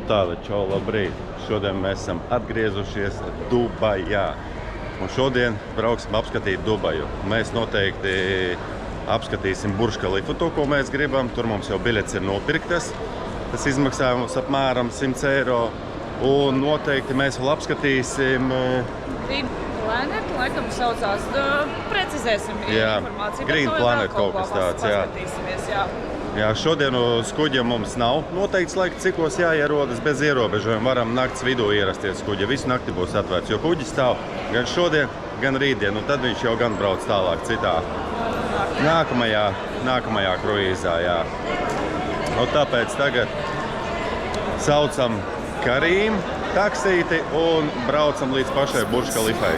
Nu tāda, čau, labrīt. Šodien mēs esam atgriezušies Dubajā. Un šodien brauksim apskatīt Dubaju. Mēs noteikti apskatīsim Burj Khalifu, to, ko mēs gribam. Tur mums jau biļets ir nopirktas. Tas izmaksāja mums apmēram 100 eiro. Un noteikti mēs vēl apskatīsim... Green Planet, laikam saucās. Precizēsim informāciju. Green Planet kaut kas tāds, jā. Jā, šodien uz kuģa mums nav noteikts laiks, cikos jāierodas bez ierobežojuma. Varam nakts vidū ierasties kuģa. Visu nakti būs atvērts, jo kuģis stāv gan šodien, gan rītdien. Un tad viņš jau gan brauc tālāk citā. Nākamajā kruīzā, jā. Un tāpēc tagad saucam Karīm taksīti un braucam līdz pašai Burj Khalifai.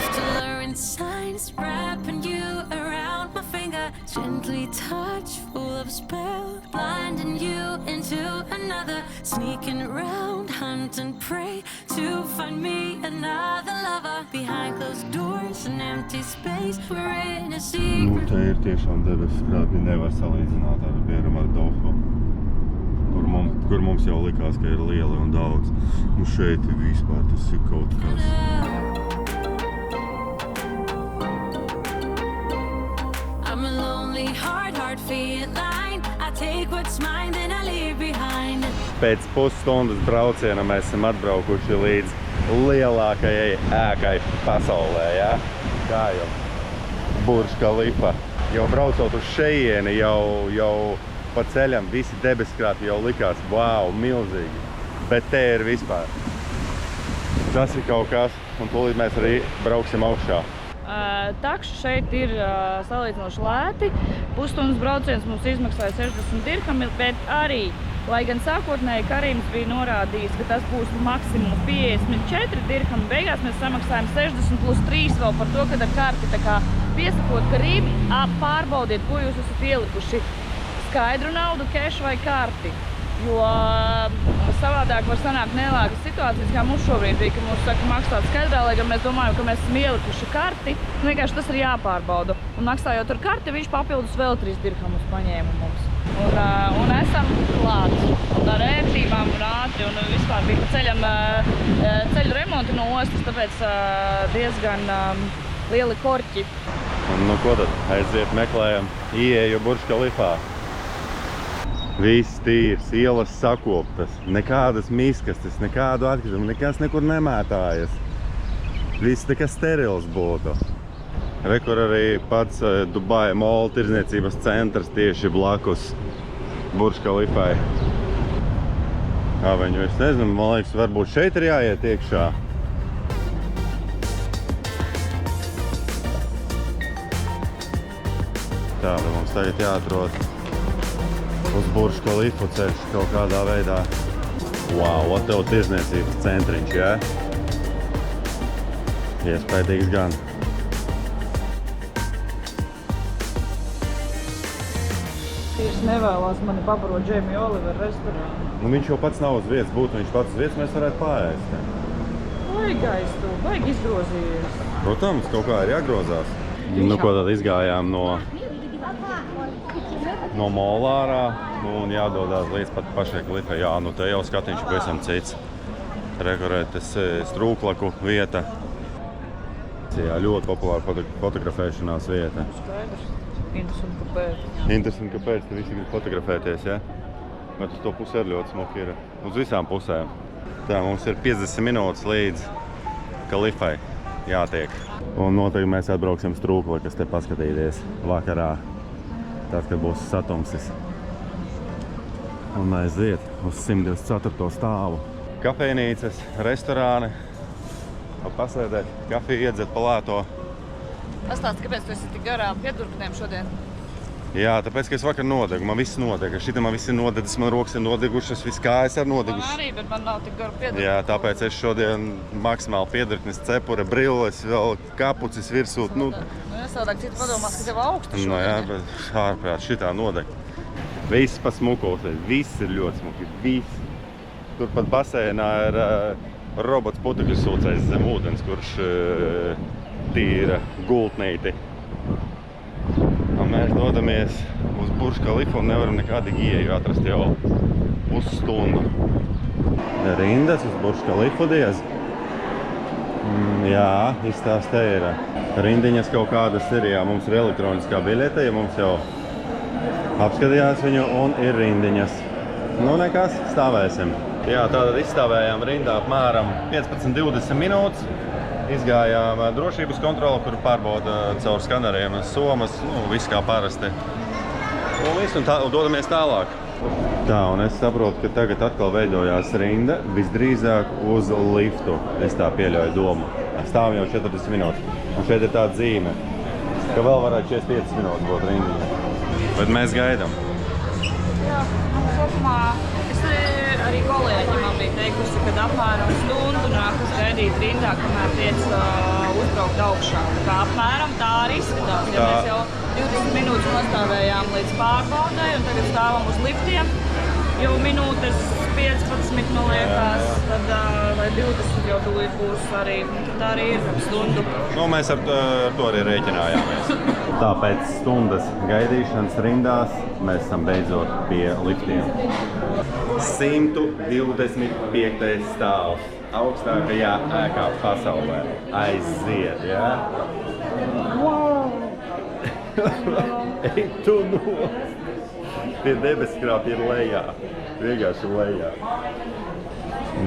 Gently touch, full of spell, blinding you into another, sneaking around, hunt and prey to find me another lover. Behind closed doors, an empty space, we're in a secret. Te ir tiešām debesu krāpji, nevar salīdzināt ar, piemēram, ar Dohu, kur mums jau likās, ka ir liela un daudz. Un šeit vispār tas ir kaut kas. Pēc pusstundas brauciena mēs esam atbraukuši līdz lielākajai ēkai pasaulē, jā? Kā jau Burj Khalifa. Jau braucot uz šejieni, jau pa ceļam visi debeskrāti jau likās, wow, milzīgi. Bet te ir vispār. Tas ir kaut kas, un tūlīt mēs arī brauksim augšā. Takši šeit ir salīdzinoši lēti. Pusstundas brauciens mums izmaksāja 60 dirhami, bet arī, lai gan sākotnēji Karīms bija norādījis, ka tas būs maksimums 54 dirhami, beigās mēs samaksājam 60 plus 3 vēl par to, kad ar karti tā kā piesakot Karīm, pārbaudiet, ko jūs esat ielikuši. Skaidru naudu, kešu vai karti. Jo savādāk var sanākt nelākas situācijas, kā mums šobrīd bija, ka mums saka maksāt skaidrā, lai gan mēs domājam, ka mēs esam ielikuši karti. Vienkārši tas ir jāpārbauda. Un maksājot ar karti, viņš papildus vēl 3 dirhamus paņēma mums. Un esam klāt. Un ar ērtībām un ātri. Un vispār bija ceļam ceļu remonti no ostas, tāpēc diezgan lieli korķi. Un nu ko tad? Aiziet meklējam ieeju Burj Khalifā. Viss tīrs, ielas sakoptas, nekādas miskastes, nekādu atkritumu, nekas nekur nemētājas. Viss tā kā sterils būtu. Rekur arī pats Dubai Mall tirdzniecības centrs tieši blakus Burj Khalifai. Kā viņu es nezinu, man liekas, varbūt šeit ir jāiet iekšā. Tāda mums tagad jāatrod uz Burj Khalifu ceļš kaut kādā veidā. Wow, tev tirdzniecības centriņš, jā? Iespējīgs gan. Tieši nevēlās mani pabarot Jamie Oliver restorānu. Nu, viņš jau pats nav uz vietas, būtu viņš pats uz vietas, mēs varētu pārēst. Vaigais tu, vaig izgrozījies. Protams, kaut kā ir jāgrozās. Nu, ko tad izgājām no mola ārā, un jādodās līdz pat pašai klifai. Jā, nu te jau skatiņš pavisam cits. Rekurētas strūklaku vieta. Jā, ļoti populāra fotografēšanās vieta. Skaidrs. Interesanti, kāpēc. Interesanti, kāpēc te visi grib fotografēties, ja? Bet uz to pusē ir ļoti smuki ir. Uz visām pusēm. Tā, mums ir 50 minūtes līdz Khalifai jātiek. Un noteikti mēs atbrauksim strūklakas te paskatīties vakarā. Tad, kad būs satumsis. Un aiziet uz 124. stāvu. Kafejnīcas, restorāni. Pasēdēt, kafiju iedzert pa lēto. Pastāst, kāpēc tu esi tik garām piedurknēm šodien? Jā, tāpēc, ka es vakar nodegu. Man viss nodega. Šitam man viss ir nodegas, man rokas ir nodegušas, viss kājas ir nodegušas. Man arī, bet man nav tik garu piedurkni. Jā, tāpēc es šodien maksimāli piedurknis, cepure, brilles, vēl kapucis virsū. Nu, savādāk citi padomās, ka tev augstu šodien. No jā, bet ārprāt, šitā nodeg. Viss pa smukos, viss ir ļoti smuki, viss. Turpat basēnā ir robots putekļu sūcējs zem ūdens, kurš tīra gultnīti. Un mēs dodamies uz Burj Khalifu un nevaram nekādīgi ieeju atrast jau pusstundu. Rindas uz Burj Khalifu diez. Jā, izstāstē ir rindiņas kaut kādas ir, jā, mums ir elektroniskā biļete, ja mums jau apskatījās viņu un ir rindiņas. Nu nekas, stāvēsim. Jā, tātad izstāvējām rindā apmēram 15-20 minūtes. Izgājām drošības kontroli, kur pārbauda caur skaneriem somas, nu, viss kā parasti. Un viss, un dodamies tālāk. Tā, un es saprotu, ka tagad atkal veidojās rinda, visdrīzāk uz liftu. Es tā pieļauju domu. Stāv jau 40 minūtes. Un šeit ir tāda zīme, ka vēl varētu 45 minūtes būt rindiņa. Bet mēs gaidām. Jā, sākumā es arī kolēģi man bija teikusi, kad apmēram stundu nākas gaidīt rindā, kamēr tiec uzbraukt augšā. Tā kā apmēram tā arī izskatās. Ja mēs jau 20 minūtes nostāvējām līdz pārbaudai un tagad stāvam uz liftiem, jau minūtes 15, man liekas, tad vai 20 jau tūlīt būs arī, tad arī ir stundu. Nu, mēs ar to arī rēķinājāmies. Tāpēc stundas gaidīšanas rindās mēs esam beidzot pie liftiem. 125. stāvs augstākajā ēkā pasaulē. Aiziet, jā? Wow! Ej tu nost! Pie debeskrāpja ir lejā. Vienkārši lejā.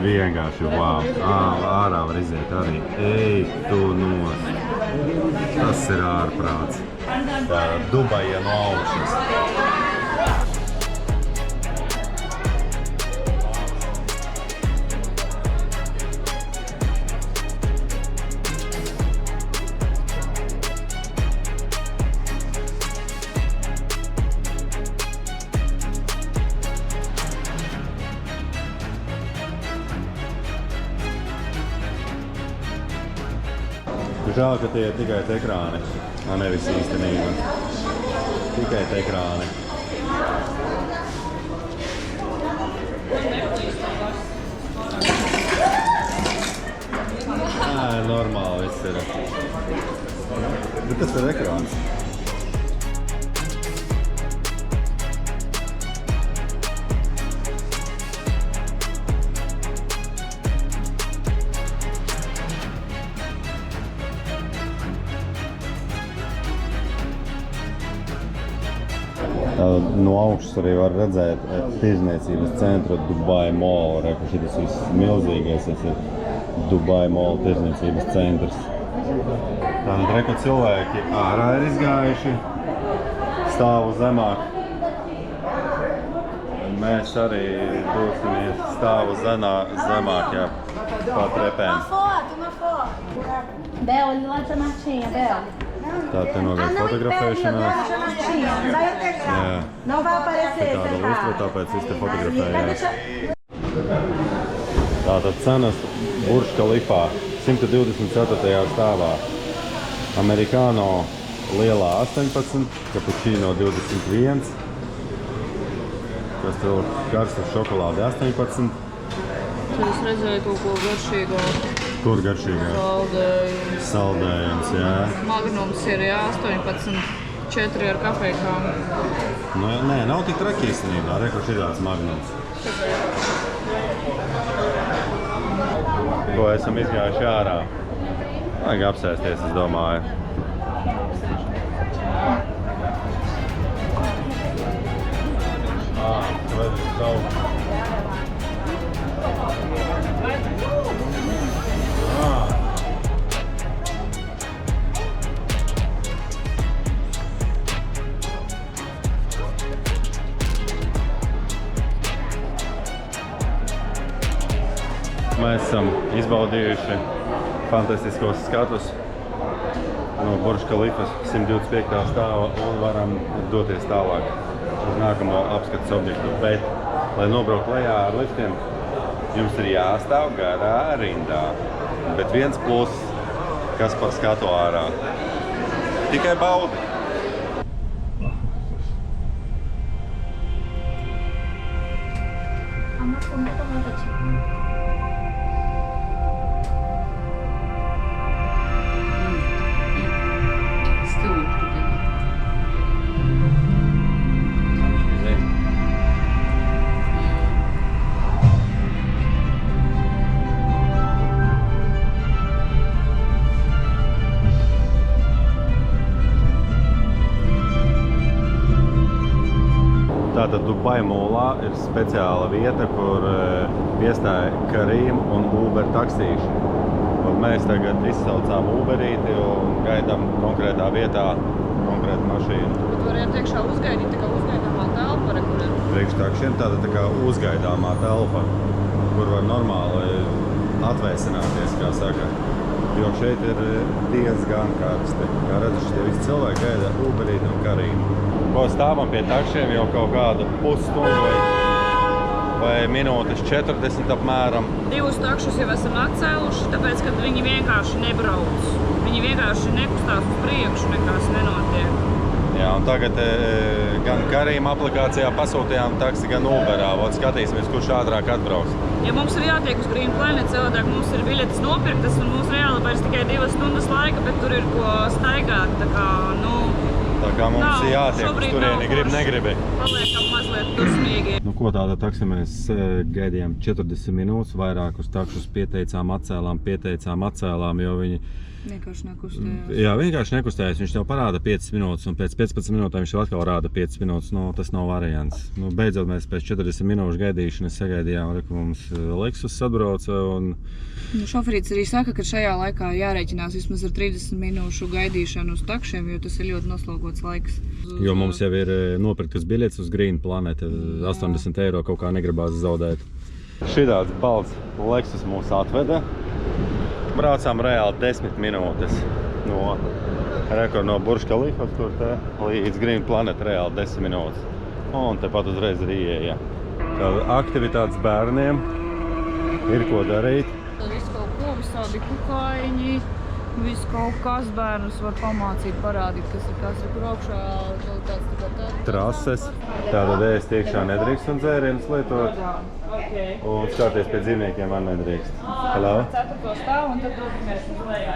Vienkārši, wow. Ārā var iziet arī. Ej tu nost! Tas ir ārprāts. Dubaja no augšas. Žēl, ka tie ir tikai ekrāni, nevis īstenība. Tikai ekrāni. Nē, normāli viss ir. Bet tas ir ekrāns. No augšas arī var redzēt tirzniecības centru Dubai Mall. Reku šitas viss milzīgais, tas ir Dubai Mall tirzniecības centrs. Tātad reku cilvēki ārā ir izgājuši, stāvu zemāk. Mēs arī dosimies stāvu zemāk, jā, pa trepēm. Uma foto. Bel, ali lá da Martinha, Bel. Tā te nogaida fotografēšanās. Jā. Não vai aparecer. Tāda lustra, tāpēc viss te fotografējās. Tātad cenas Burj Khalifā 124. stāvā. Americano lielā 18, cappuccino 21. Kas tev karsta šokolāde 18. Es redzēju kaut ko garšīgāku. Kur garšīgāk? Saldējums. Saldējums, jā. Magnums ir, jā, 18, 4 ar kafejkām. Nu, nē, nav tik traki īstenībā, reku šitās magnums. Ko esam izgājuši ārā. Vajag apsēsties, es domāju. Tu redzi savu. Mēs esam izbaudījuši fantastiskos skatus no Burj Khalifas 125. stāva un varam doties tālāk uz nākamo apskates objektu. Bet, lai nobraukt lejā ar liftiem, jums ir jāstāv garā rindā. Bet viens plus, kas par skatu ārā. Tikai baudi. Tātad Dubai Molā ir speciāla vieta, kur piestāja Karim un Uber taksīši. Un mēs tagad izsaucām Uberīti un gaidām konkrētā vietā konkrētu mašīnu. Bet varētu iekšā uzgaidīt, tā kā uzgaidāmā telpa, kur ir. Priekš takšiem tāda tā kā uzgaidāmā telpa, kur var normāli atvēsināties, kā saka. Jo šeit ir diezgan karsti. Kā redzat, šie visi cilvēki gaida Uberīti un Karīmu. Ko stāvam pie takšiem jau kaut kādu pusstundu vai minūtes 40 apmēram. 2 takšus jau esam atcēluši, tāpēc, ka viņi vienkārši nebrauc. Viņi vienkārši nekustās uz priekšu, nekas nenotiek. Jā, un tagad gan Karīma aplikācijā pasūtījām taksi, gan Uberā. Vot skatīsimies, kurš ātrāk atbrauks. Ja mums ir jātiek uz Green Planet, cilvētāk mums ir biļetes nopirktas un mums reāli vairs tikai 2 stundas laika, bet tur ir ko staigāt, tā kā, Tā kā mums ir jātiek uz turieni, grib, negribi. Paliekam mazliet dusmīgi. Ko tāda taksi mēs gaidījām 40 minūtes, vairākus takšus pieteicām, atcēlām, jo viņi vienkārši nekustējās. Jā, vienkārši nekustējās. Viņš tev parāda 5 minūtes, un pēc 15 minūtēm viņš atkal rāda 5 minūtes. Tas nav variants. Beidzot mēs pēc 40 minūšu gaidīšanas sagaidījām, ka mums Lexus atbrauca. Šoferīts arī saka, ka šajā laikā jārēķinās vismaz ar 30 minūšu gaidīšanu uz takšiem, jo tas ir ļoti noslogots laiks. Jo mums jau ir nopirktas biļetes uz Green Planet, 80 eiro kaut kā negribās zaudēt. Šitāds balts Lexus mūs atveda. Braucām reāli 10 minūtes no Burj Khalifas tur te līdz Green Planet reāli 10 minūtes. Un tepat uzreiz ir ieeja. Tāda aktivitātes bērniem ir ko darīt. Visu kaut ko, visādi kukaiņi, visu kaut kas bērnus var pamācīt, parādīt, kas ir kur augšā tāds trases. Tātad ēst iekšā nedrīkst un dzērienus lietot. Un skaties pie dzīvniekiem man nedrīkst. Hello? 4. stāvu un tad dodamies uz lejā.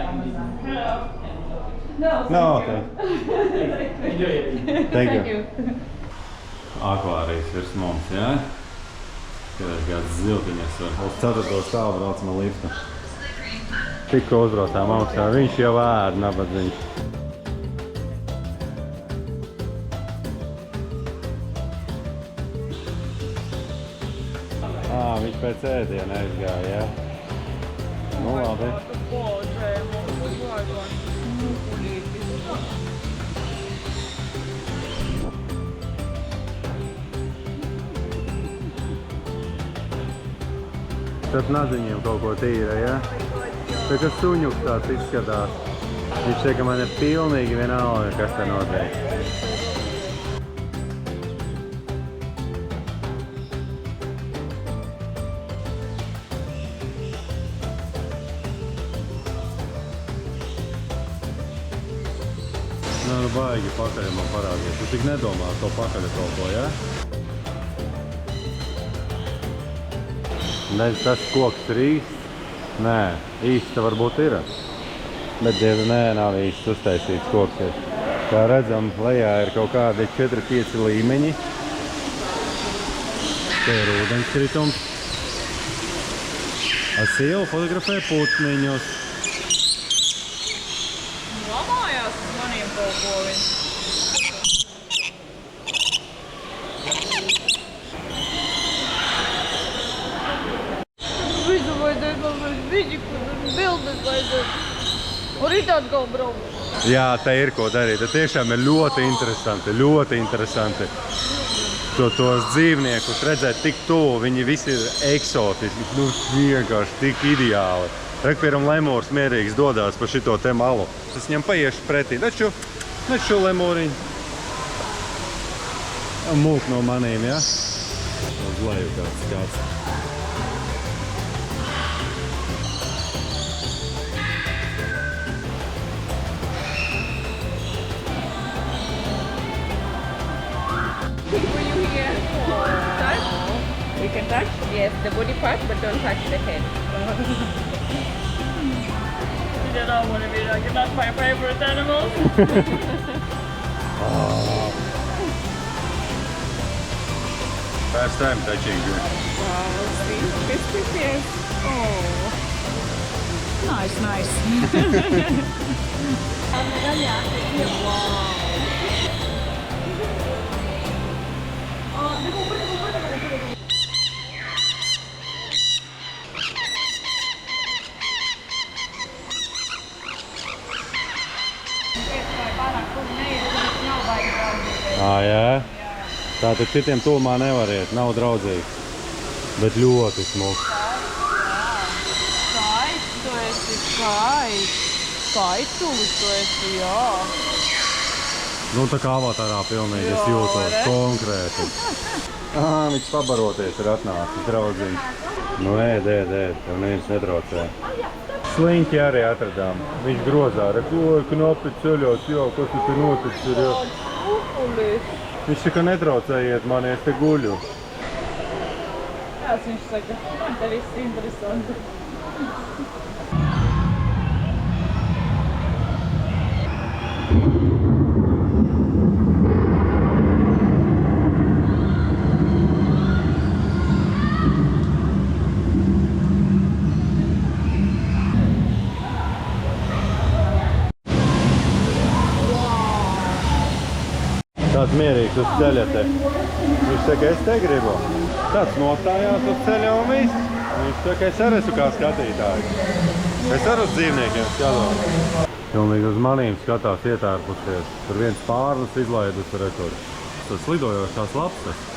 No, thank you. Akvārijas virs mums, jā? Kāds ziltiņas var. Uz 4. stāvu braucam ar liftu. Tikko uzbraucām augstā, viņš jau ēd, nabadzīgs. Viņš pēc ēdiena aizgāja, jā? Nu, labi. Tad naziņiem kaut ko tīra, jā? Tā kā suņuks tāds izskatās. Viņš teica, ka man ir pilnīgi vienalga, kas te notiek. Baigi pakaļ man parādies. Tu tik nedomā to pakaļ kaut ko, ja? Nezinu, tas koks ir īsts. Nē, īsts te varbūt ir. Bet, nē, nav īsts uztaisīts koks. Kā redzam, lejā ir kaut kādi 4-5 līmeņi. Te ir ūdenskritums. Sieva fotografē putniņus. Lamājās uz maniem kaut ko viņi. Visu vajadzētu vēl vidi, kur bildes vajadzētu. Un rīt atkal braukt. Jā, te ir ko darīt. Te tiešām ir ļoti interesanti. Tos dzīvniekus redzēt tik tuvu, viņi visi ir eksotiski, vienkārši tik ideāli. Piemēram, lemūrs mierīgs dodās pa šito te malu. Es viņam paiešu pretī. Taču lemūriņu. Mūk no manīm, ja? Uz leju kāds skats. We can touch, yes, the body part, but don't touch the head. You don't want to be like, that's my favorite animal. First time touching you. Wow, see, yes. Oh. Nice. Wow. Tātad citiem tūmā nevariet, nav draudzīgs, bet ļoti smuks. Skaists, tu esi skaists. Skaistulis tu esi, jā. Nu, tā kā avatārā pilnīgi es jūtos konkrēti. Viņš pabaroties ir atnācis, draudzīgs. Nu, ēd, tev neviens netraucē. Sliņķi arī atradām. Viņš grozā, knapi ceļos, jā, kas tas ir noticis, jā. Viņš saka, netraucējiet mani, es te guļu. Jā, viņš saka, man te viss interesanti. Tāds mierīgs uz ceļa te. Viņš saka, es te gribu. Tāds nostājās uz ceļa un viss. Viņš saka, es arī esmu kā skatītājs. Es arī uz dzīvniekiem skatos. Pilnīgi uz manīm skatās ietērpusies. Tur viens pārlis izlaidus rekordu. Tas lidojošās lapsas.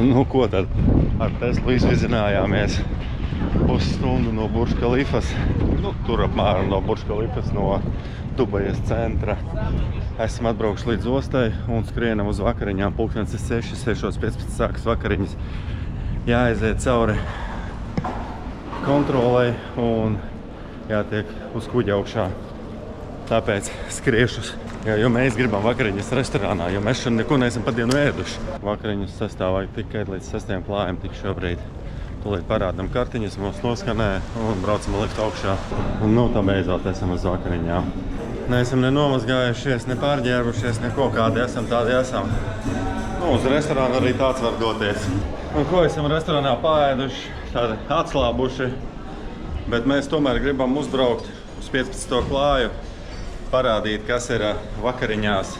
Nu, ko tad? Ar Teslu izvizinājāmies pusstundu no Burj Khalifas. Nu, tur apmēram no Burj Khalifas, no Dubajas centra. Esam atbraukuši līdz ostai un skrienam uz vakariņām. Pulkstens ir 6:15 sākas vakariņas. Jāaiziet cauri kontrolei un jātiek uz kuģa augšā. Tāpēc skriešus. Jo mēs gribam vakariņas restorānā, jo mēs šodien neko neesam pa dienu ēduši. Vakariņas sastāvā tikai līdz 6. klājam, tik šobrīd. Tūlīt parādam kartiņas, mums noskanē un braucam lift augšā. Un nu tā beidzot esam uz vakariņām. Neesam ne nomazgājušies, ne pārģērbušies, neko kādi esam, tādi esam. Nu, uz restorānu arī tāds var doties. Un ko esam restorānā paēduši, tādi atslābuši, bet mēs tomēr gribam uzbraukt uz 15. klāju. Parādīt, kas ir vakariņās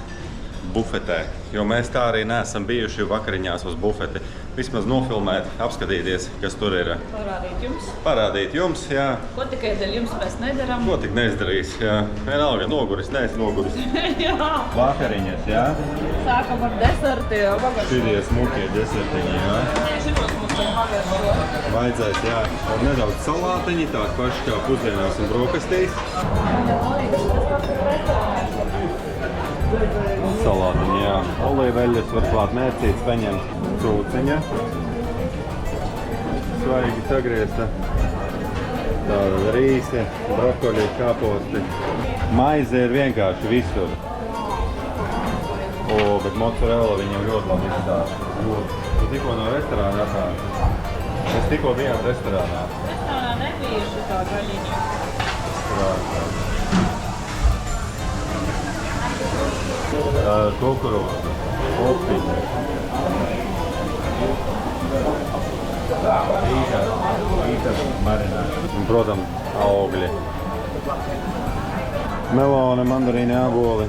bufetē, jo mēs tā arī neesam bijuši vakariņās uz bufeti. Vismaz nofilmēt, apskatīties, kas tur ir. Parādīt jums. Parādīt jums, jā. Ko tikai dēļ jums mēs nedaram. Ko tik neizdarīs, jā. Vienalga, noguris, neesi noguris. Jā. Vakariņas, jā. Sākam ar desertiem. Šitie smukie desertiņi, jā. Nē, šitos mums ir pagaršo. Vajadzēs, jā. Ar nedaudz salātiņi, tā paši kā pusdienās un brokastīs. Salātiņi, jā. Olīveļas var klāt mērcīts, paņemt cūciņa. Svaigi sagriezta. Tāda rīsi, brokoļi, kāposti. Maize ir vienkārši visur. Bet mozzarella viņam ļoti labi izstāsta. Tu tikko no restorāna atnāci. Mēs tikko bijām restorānā. Restorānā nebija šitā gaļiņa. Kukurūza, kopiņa. Ītas marinēta. Un, protams, augļi. Meloni, mandarīni, āboli.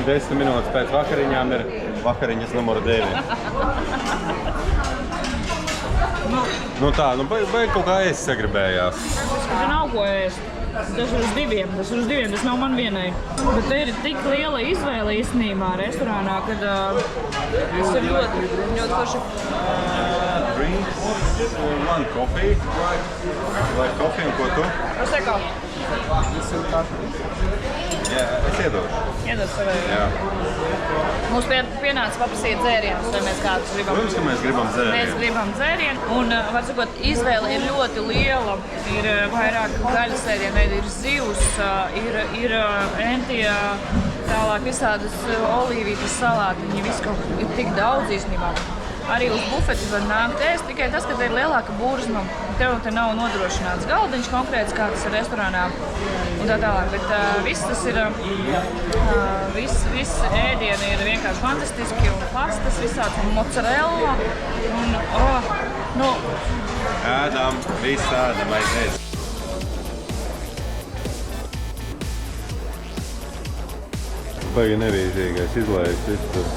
Desmit minūtes pēc vakariņām ir vakariņas numur 9. Nu tā, beig kaut kā ēst sagribējās. Tas nav ko ēst. Tas ir uz diviem, tas nav man vienai. Bet te ir tik liela izvēle īstenībā restorānā, kad tas ir ļoti forši. Drinks, one coffee. Vai coffee un ko tu? Prosecco. Jā, es iedošu. Iedod savēju. Jā. Mums pienāca paprasīt dzērienus, vai mēs kādus gribam. Protams, ka mēs gribam dzērienu. Mēs gribam dzērienu, un, var sakot, izvēle ir ļoti liela. Ir vairāk gaļas ēdienu, ir zivs, ir entija, tālāk visādas olīvītas salātiņi, viss kaut ir tik daudz īstenībā. Arī uz bufeti var nākt ēst, tikai tas, ka te ir lielāka burzma. Tev te nav nodrošināts galdiņš konkrēts, kā tas ir restorānā un tā tālāk. Bet viss tas ir, viss ēdieni ir vienkārši fantastiski un pastas visāds un mozzarella un, nu. Ēdam, viss ēdam, aizies. Baigi nevīžīgais, izlaiks visu tur.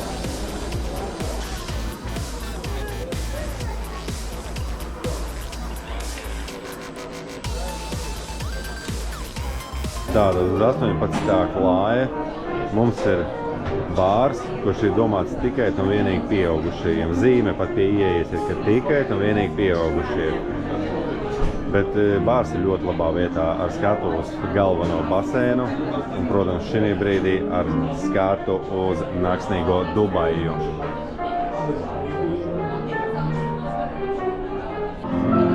Tātad uz 18. klāja mums ir bārs, kurš ir domāts tikai un vienīgi pieaugušajiem. Zīme pat pie ieejas ir, ka tikai un vienīgi pieaugušie. Bet bārs ir ļoti labā vietā ar skatu uz galveno basēnu un, protams, šī brīdī ar skatu uz naksnīgo Dubaju.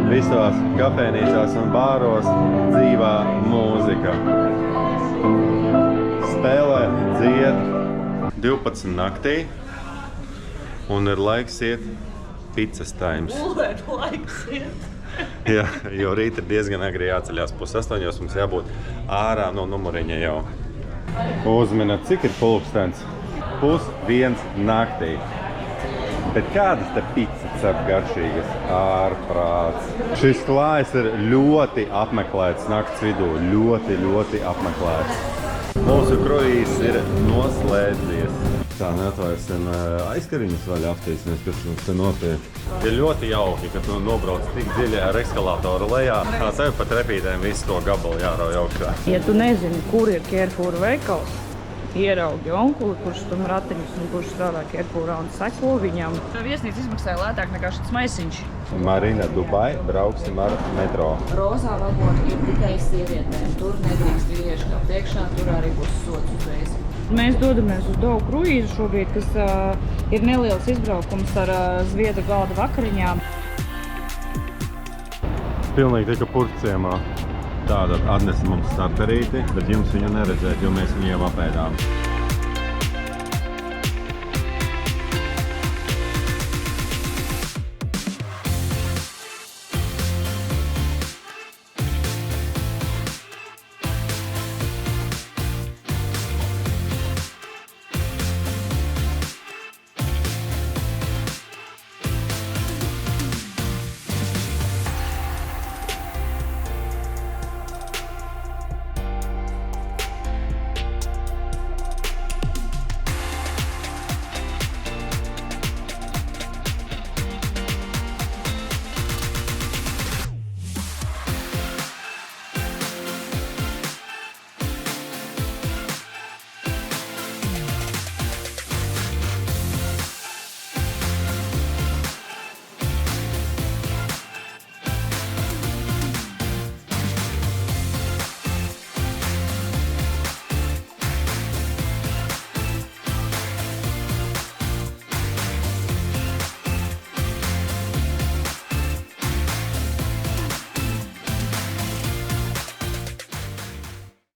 Visās kafejnīcās un bāros dzīvā mūzika. Spēlē, dzied 12 naktī un ir laiks iet pizzas times. Gulēt laiks iet. Jā, jo rīt ir diezgan agri jāceļās 7:30, mums jābūt ārā no numuriņa jau. Uzminat, cik ir pulkstens? 12:30 naktī. Bet kādas te pizzas ap garšīgas? Ārprāts. Šis klājs ir ļoti apmeklēts nakts vidū. Ļoti apmeklēts. Mūsu kruīzs ir noslēdzies. Tā neatvaisim aizkariņas vaļā aptīsimies, kas mums te notiek. Ir ļoti jauki, ka tu nobrauc tik dziļi ar eskalātoru lejā. Tev pat repītēm visu to gabalu jārauj augšā. Ja tu nezini, kur ir Carrefour veikals, ieraugi onkuli, kurš stum ratiņus un kurš strādā Carrefourā un seko viņam. Viesnīca izmaksāja lētāk nekā šis maisiņš. Marina, Dubai, brauksim ar metro. Rozā vagoni ir tikai sievietēm. Tur nedrīkst vīrieši kāpt iekšā, tur arī būs sots uzreiz. Mēs dodamies uz Dovu kruīzu šobrīd, kas ir neliels izbraukums ar zviedru galda vakariņām. Pilnīgi tika purciemā. Tātad atnesa mums starterīti, bet jums viņu neredzēt, jo mēs viņu jau apēdām.